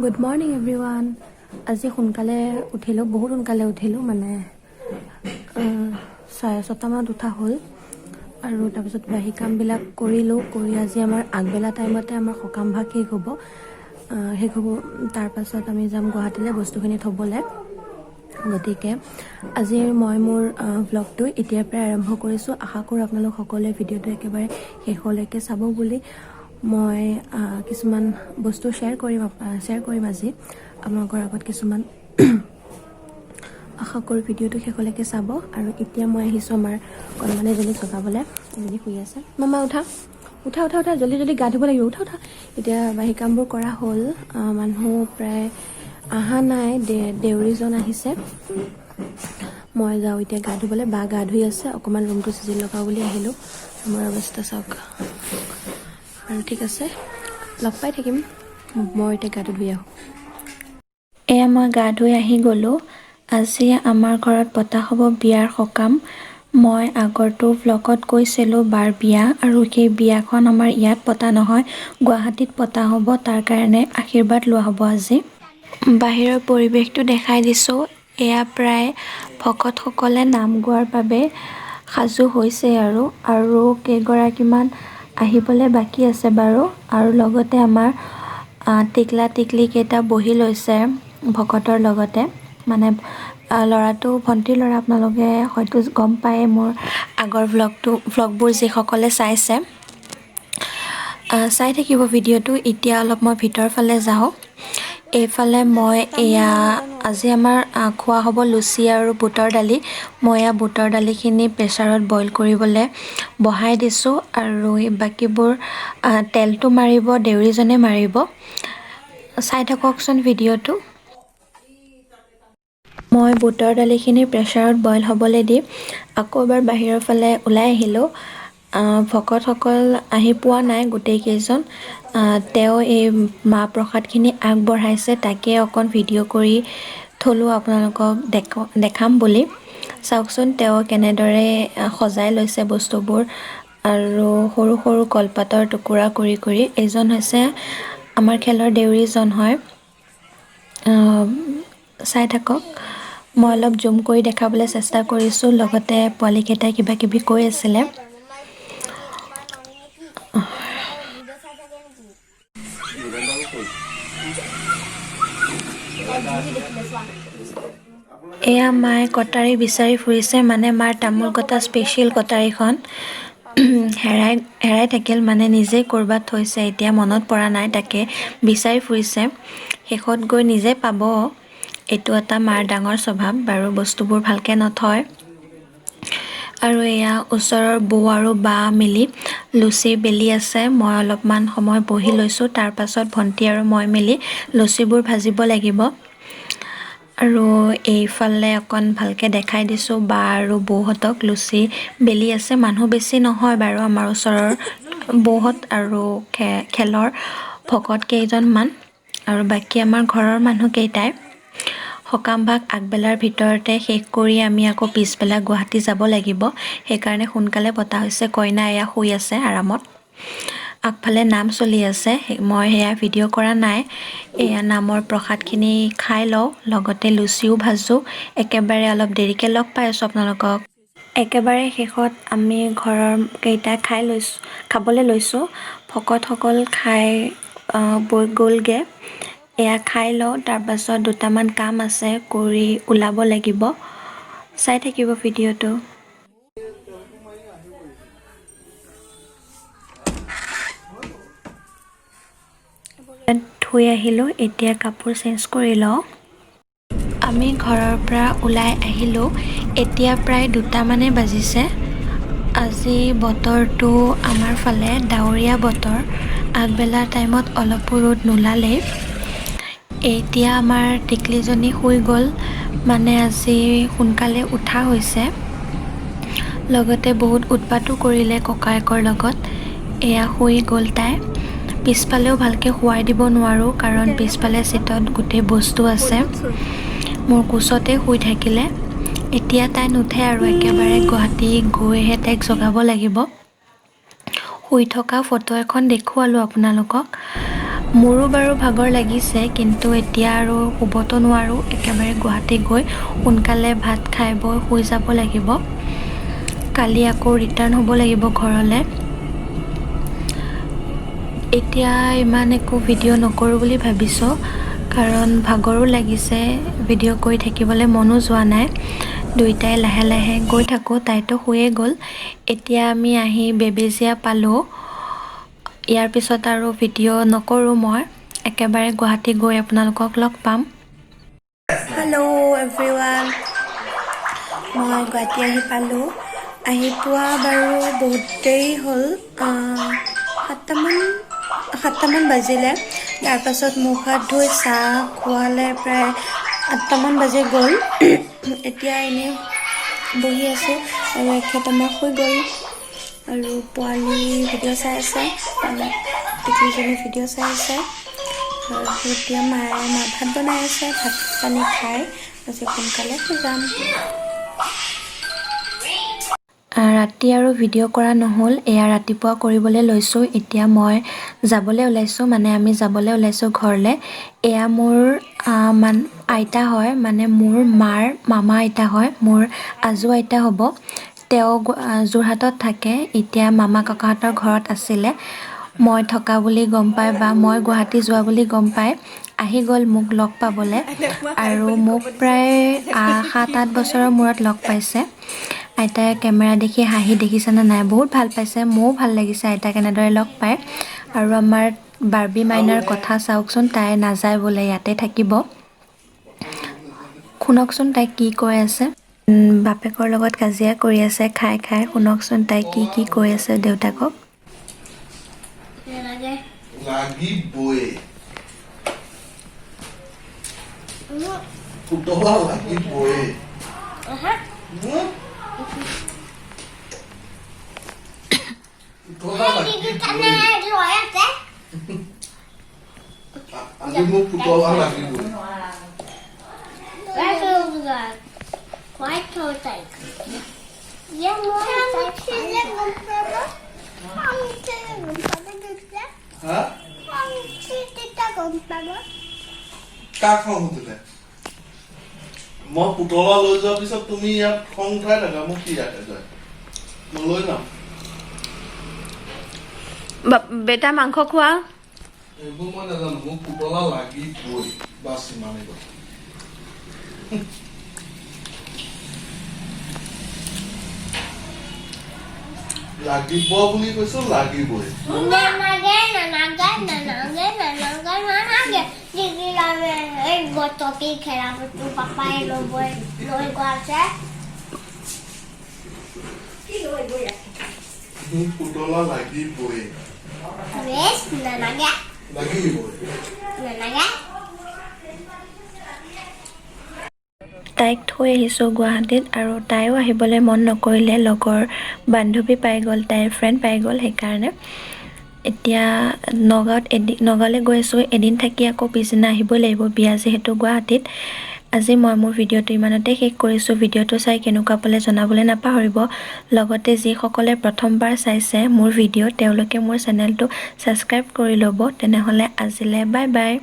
Good morning everyone. আজি সোনকালে উঠিলোঁ, বহুত সোনকালে উঠিলোঁ, মানে 6:30মানত উঠা হ'ল আৰু তাৰপিছত বাহী কামবিলাক কৰিলোঁ। কৰি আজি আমাৰ আগবেলা টাইমতে আমাৰ সকাম ভাগ শেষ হ'ব। তাৰপাছত আমি যাম গুৱাহাটীলৈ বস্তুখিনি থ'বলৈ। গতিকে আজি মই মোৰ ভ্লগটো এতিয়াৰ পৰাই আৰম্ভ কৰিছোঁ। আশা কৰোঁ আপোনালোক সকলোৱে ভিডিঅ'টো একেবাৰে শেষলৈকে চাব বুলি। মই কিছুমান বস্তু শ্বেয়াৰ কৰিম আজি আপোনালোকৰ আগত কিছুমান। আশা কৰোঁ ভিডিঅ'টো শেষলৈকে চাব। আৰু এতিয়া মই আহিছোঁ আমাৰ কণমানে জনী জগাবলৈ। এজনী শুই আছে। মামা উঠা উঠা উঠা উঠা, জল্দি গা ধুব লাগিব, উঠা উঠা। এতিয়া বাহী কামবোৰ কৰা হ'ল। মানুহ প্ৰায় অহা নাই, দেউৰীজন আহিছে। মই যাওঁ এতিয়া গা ধুবলৈ। বা গা ধুই আছে, অকণমান ৰুমটো চিজিল লগাওঁ বুলি আহিলোঁ। মোৰ অৱস্থা চাওক। আৰু ঠিক আছে, লগ পাই থাকিম। মই এতিয়া গাটো ধুই আহোঁ। এয়া মই গা ধুই আহি গ'লোঁ। আজি আমাৰ ঘৰত পতা হ'ব বিয়াৰ সকাম। মই আগৰটো ভ্লগত কৈছিলোঁ বাৰ বিয়া, আৰু সেই বিয়াখন আমাৰ ইয়াত পতা নহয়, গুৱাহাটীত পতা হ'ব। তাৰ কাৰণে আশীৰ্বাদ লোৱা হ'ব আজি। বাহিৰৰ পৰিৱেশটো দেখাই দিছোঁ। এয়া প্ৰায় ভকতসকলে নাম গোৱাৰ বাবে সাজু হৈছে আৰু কেইগৰাকীমান আহিবলৈ বাকী আছে বাৰু। আৰু লগতে আমাৰ টিকলা টিকলিকেইটা বহি লৈছে ভকতৰ লগতে। মানে ল'ৰাটো ভণ্টিৰ ল'ৰা। আপোনালোকে হয়তো গম পায় মোৰ আগৰ ভ্লগবোৰ যিসকলে চাইছে, চাই থাকিব ভিডিঅ'টো। এতিয়া অলপ মই ভিতৰ ফালে যাওঁ। এইফালে মই আজি আমাৰ খোৱা হ'ব লুচি আৰু বুটৰ দালি। মই বুটৰ দালিখিনি প্ৰেছাৰত বইল কৰিবলৈ বহাই দিছোঁ, আৰু বাকীবোৰ তেলটো মাৰিব দেউৰীজনে মাৰিব। চাই থাককচোন ভিডিঅ'টো। মই বুটৰ দালিখিনি প্ৰেছাৰত বইল হ'বলৈ দি আকৌ এবাৰ বাহিৰৰ ফালে ওলাই আহিলোঁ। ভকতসকল আহি পোৱা নাই গোটেইকেইজন। তেওঁ এই মাহ প্ৰসাদখিনি আগবঢ়াইছে, তাকে অকণ ভিডিঅ' কৰি থলোঁ আপোনালোকক দেখাম বুলি। চাওকচোন তেওঁ কেনেদৰে সজাই লৈছে বস্তুবোৰ, আৰু সৰু সৰু কলপাতৰ টুকুৰা কৰি কৰি। এইজন হৈছে আমাৰ খেলৰ দেউৰীজন হয়। চাই থাকক। মই অলপ জুম কৰি দেখাবলৈ চেষ্টা কৰিছোঁ। লগতে পোৱালীকেইটাই কিবা কিবি কৈ আছিলে। এয়া মায়ে কটাৰী বিচাৰি ফুৰিছে, মানে মাৰ তামোল কটা স্পেচিয়েল কটাৰীখন হেৰাই থাকিল, মানে নিজেই ক'ৰবাত থৈছে। এতিয়া মনত পৰা নাই, তাকে বিচাৰি ফুৰিছে। শেষত গৈ নিজে পাব। এইটো এটা মাৰ ডাঙৰ স্বভাৱ বাৰু, বস্তুবোৰ ভালকৈ নথয়। আৰু এয়া ওচৰৰ বৌ আৰু বা মিলি লুচি বেলি আছে। মই অলপমান সময় বহি লৈছোঁ। তাৰ পাছত ভণ্টি আৰু মই মিলি লুচিবোৰ ভাজিব লাগিব। আৰু এইফালে অকণ ভালকৈ দেখাই দিছোঁ বা আৰু বৌহঁতক লুচি বেলি আছে। মানুহ বেছি নহয় বাৰু, আমাৰ ওচৰৰ বৌহঁত আৰু খেলৰ ভকত কেইজনমান, আৰু বাকী আমাৰ ঘৰৰ মানুহকেইটাই। সকাম ভাগ আগবেলাৰ ভিতৰতে শেষ কৰি আমি আকৌ পিছবেলা গুৱাহাটী যাব লাগিব। সেইকাৰণে সোনকালে পতা হৈছে। কইনা এয়া শুই আছে আৰামত। আগফালে নাম চলি আছে, মই সেয়া ভিডিঅ' কৰা নাই। এয়া নামৰ প্ৰসাদখিনি খাই লওঁ, লগতে লুচিও ভাজোঁ। একেবাৰে অলপ দেৰিকৈ লগ পাই আছোঁ আপোনালোকক। একেবাৰে শেষত আমি ঘৰৰ কেইটাই খাবলৈ লৈছোঁ। ভকতসকল খাই বৈ গ'লগৈ। এয়া খাই লওঁ, তাৰপাছত দুটামান কাম আছে, কৰি ওলাব লাগিব। চাই থাকিব ভিডিঅ'টো। ধুই আহিলোঁ, এতিয়া কাপোৰ চেঞ্জ কৰি লওঁ। আমি ঘৰৰ পৰা ওলাই আহিলোঁ। এতিয়া প্ৰায় 2টামানেই বাজিছে। আজি বতৰটো আমাৰ ফালে ডাৱৰীয়া বতৰ। আগবেলা টাইমত অলপো ৰ'দ নোলালেই। এতিয়া আমাৰ টিকলিজনী শুই গ'ল, মানে আজি সোনকালে উঠা হৈছে। লগতে বহুত উৎপাতো কৰিলে ককায়েকৰ লগত। এয়া শুই গ'ল তাই। পিছফালেও ভালকৈ শুৱাই দিব নোৱাৰোঁ, কাৰণ পিছফালে চিটত গোটেই বস্তু আছে। মোৰ কোচতে শুই থাকিলে। এতিয়া তাই নুঠে আৰু একেবাৰে গুৱাহাটী গৈহে তাইক জগাব লাগিব। শুই থকা ফটো এখন দেখুৱালোঁ আপোনালোকক। মোৰো বাৰু ভাগৰ লাগিছে, কিন্তু এতিয়া আৰু শুবতো নোৱাৰোঁ। একেবাৰে গুৱাহাটী গৈ সোনকালে ভাত খাই বৈ শুই যাব লাগিব। কালি আকৌ ৰিটাৰ্ণ হ'ব লাগিব ঘৰলৈ। এতিয়া ইমান একো ভিডিঅ' নকৰোঁ বুলি ভাবিছোঁ, কাৰণ ভাগৰো লাগিছে, ভিডিঅ' কৰি থাকিবলৈ মনো যোৱা নাই। দুয়োটাই লাহে লাহে গৈ থাকোঁ, তাইতো শুয়ে গ'ল। এতিয়া আমি আহি বেবেজীয়া পালোঁ। ইয়াৰ পিছত আৰু ভিডিঅ' নকৰোঁ মই, একেবাৰে গুৱাহাটী গৈ আপোনালোকক লগ পাম। হেল্ল' এভৰিৱান, মই গুৱাহাটী আহি পালোঁ। আহি পোৱা বাৰু বহুত দেৰি হ'ল, 7টামান বাজিলে। তাৰপাছত মুখ হাত ধুই চাহ খোৱালে প্ৰায় 8টামান বাজি গ'ল। এতিয়া এনেই বহি আছোঁ আৰু এখেত আমাৰ শুই গ'ল। আৰু পোৱালি ভিডিঅ' চাই আছে, টিকলিজনী ভিডিঅ' চাই আছে। আৰু এতিয়া মায়ে ভাত বনাই আছে, ভাত পানী খাই আজি সোনকালে শুই যাম। ৰাতি আৰু ভিডিঅ' কৰা নহ'ল, এয়া ৰাতিপুৱা কৰিবলৈ লৈছোঁ। এতিয়া মই যাবলৈ ওলাইছোঁ, আমি যাবলৈ ওলাইছোঁ ঘৰলৈ। এয়া মোৰ আইতা হয়, মোৰ মাৰ মামা আইতা হয়, মোৰ আজু আইতা হ'ব। তেওঁ যোৰহাটত থাকে, এতিয়া মামা ককাহঁতৰ ঘৰত আছিলে। মই থকা বুলি গম পাই বা মই গুৱাহাটী যোৱা বুলি গম পাই আহি গ'ল মোক লগ পাবলৈ। আৰু মোক প্ৰায় 7-8 বছৰৰ মূৰত লগ পাইছে। আইতাই কেমেৰা দেখি হাঁহি দেখিছেনে নাই, বহুত ভাল পাইছে। মোৰো ভাল লাগিছে আইতাক এনেদৰে লগ পাই। আৰু আমাৰ বাৰ্বি মাইনাৰ কথা চাওকচোন, তাই নাযায় বোলে, ইয়াতে থাকিব। শুনকচোন তাই কি কৈ আছে। বাপেকৰ লগত কাজিয়া কৰি আছে খাই খাই। শুনকচোন তাই কি কৈ আছে দেউতাকক। লাগিবই পুতলা লাগিবই। আজি মোক পুতলা লাগিবই। কাক খং উঠিলে? মই পুতলা লৈ যোৱাৰ পিছত তুমি ইয়াত খং উঠাই থাকা, মোক কি ৰাখে যায় নলৈ যাম। বেটা মাংস খোৱা। এইবোৰ মই নাজানো, মোক পুতলা লাগিবই, বাছ ইমানেই কথা। লাগিব বুলি কৈছো, লাগিবই। পুতলা লাগিবই, লাগিবই। তাইক থৈ আহিছোঁ গুৱাহাটীত, আৰু তাইও আহিবলৈ মন নকৰিলে। লগৰ বান্ধৱী পাই গ'ল, তাইৰ ফ্ৰেণ্ড পাই গ'ল। সেইকাৰণে এতিয়া নগাঁৱলৈ গৈ আছোঁ। এদিন থাকি আকৌ পিছদিনা আহিবই লাগিব, বিয়া যিহেতু গুৱাহাটীত। আজি মই মোৰ ভিডিঅ'টো ইমানতে শেষ কৰিছোঁ। ভিডিঅ'টো চাই কেনেকুৱা পালে জনাবলৈ নাপাহৰিব। লগতে যিসকলে প্ৰথমবাৰ চাইছে মোৰ ভিডিঅ', তেওঁলোকে মোৰ চেনেলটো ছাবস্ক্ৰাইব কৰি ল'ব। তেনেহ'লে আজিলৈ বাই বাই।